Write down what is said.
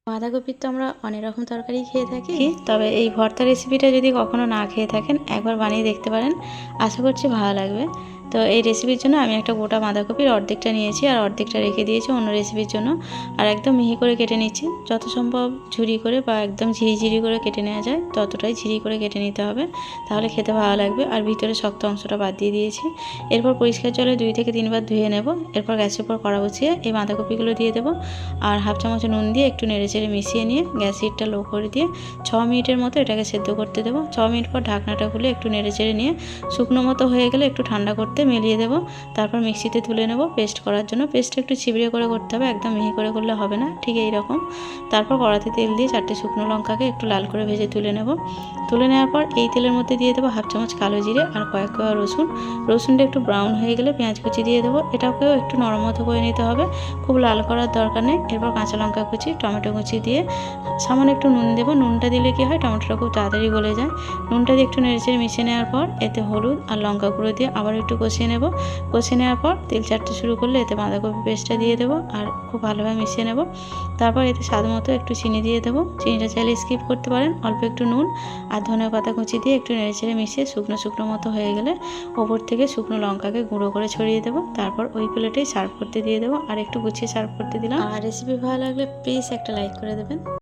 বাঁধাকপির তো আমরা অনেক রকম তরকারি খেয়ে থাকি, তবে এই ভর্তা রেসিপিটা যদি কখনো না খেয়ে থাকেন একবার বানিয়ে দেখতে পারেন, আশা করছি ভালো লাগবে। তো এই রেসিপির জন্য আমি একটা গোটা বাঁধাকপির অর্ধেকটা নিয়েছি আর অর্ধেকটা রেখে দিয়েছি অন্য রেসিপির জন্য। আর একদম মিহি করে কেটে নিচ্ছি, যত সম্ভব ঝুরি করে বা একদম ঝিরিঝিরি করে কেটে নেওয়া যায় ততটাই ঝিরি করে কেটে নিতে হবে, তাহলে খেতে ভালো লাগবে। আর ভিতরে শক্ত অংশটা বাদ দিয়ে দিয়েছি। এরপর পরিষ্কার জলে 2 থেকে 3 বার ধুয়ে নেব। এরপর গ্যাসের উপর কড়া বসিয়ে এই বাঁধাকপিগুলো দিয়ে দেবো আর হাফ চামচ নুন দিয়ে একটু নেড়েচেড়ে মিশিয়ে নিয়ে গ্যাস হিটটা লো করে দিয়ে 6 মিনিটের মতো এটাকে সেদ্ধ করতে দেবো। 6 মিনিট পর ঢাকনাটা খুলে একটু নেড়েচেড়ে নিয়ে শুকনো মতো হয়ে গেলে একটু ঠান্ডা করতে মিলিয়ে দেবো। তারপর মিক্সিতে তুলে নেব পেস্ট করার জন্য। পেস্টটা একটু চিবড়ে করে করতে হবে, একদম মিহি করে করলে হবে না, ঠিক এই রকম। তারপর কড়াতে তেল দিয়ে 4টে শুকনো লঙ্কাকে একটু লাল করে ভেজে তুলে নেব। তুলে নেওয়ার পর এই তেলের মধ্যে দিয়ে দেবো হাফ চামচ কালো জিরে আর কয়েক কোয়া রসুন। রসুনটা একটু ব্রাউন হয়ে গেলে পেঁয়াজ কুচি দিয়ে দেবো। এটাকেও একটু নরম মতো করে নিতে হবে, খুব লাল করার দরকার নেই। এরপর কাঁচা লঙ্কা কুচি, টমেটো কুচি দিয়ে সামান্য একটু নুন দেবো। নুনটা দিলে কি হয়, টমেটোটা খুব তাড়াতাড়ি গলে যায়। নুনটা দিয়ে একটু নেড়েচেড়ে মিশিয়ে নেওয়ার পর এতে হলুদ আর লঙ্কা গুঁড়ো দিয়ে আবার একটু কষিয়ে নেব। কষিয়ে নেওয়ার পর তেল ছাড়তে শুরু করলে এতে বাঁধাকপি পেস্টটা দিয়ে দেবো আর খুব ভালোভাবে মিশিয়ে নেব। তারপর এতে স্বাদ মতো একটু চিনি দিয়ে দেবো। চিনিটা চাইলে স্কিপ করতে পারেন। অল্প একটু নুন আর ধনেপাতা পাতা কুচি দিয়ে একটু নেড়েচেড়ে মিশিয়ে শুকনো শুকনো মতো হয়ে গেলে ওপর থেকে শুকনো লঙ্কাকে গুঁড়ো করে ছড়িয়ে দেবো। তারপর ওই প্লেটেই সার্ভ করতে দিয়ে দেবো আর একটু গুছিয়ে সার্ভ করতে দিলাম। আর রেসিপি ভালো লাগলে প্লিজ একটা লাইক করে দেবেন।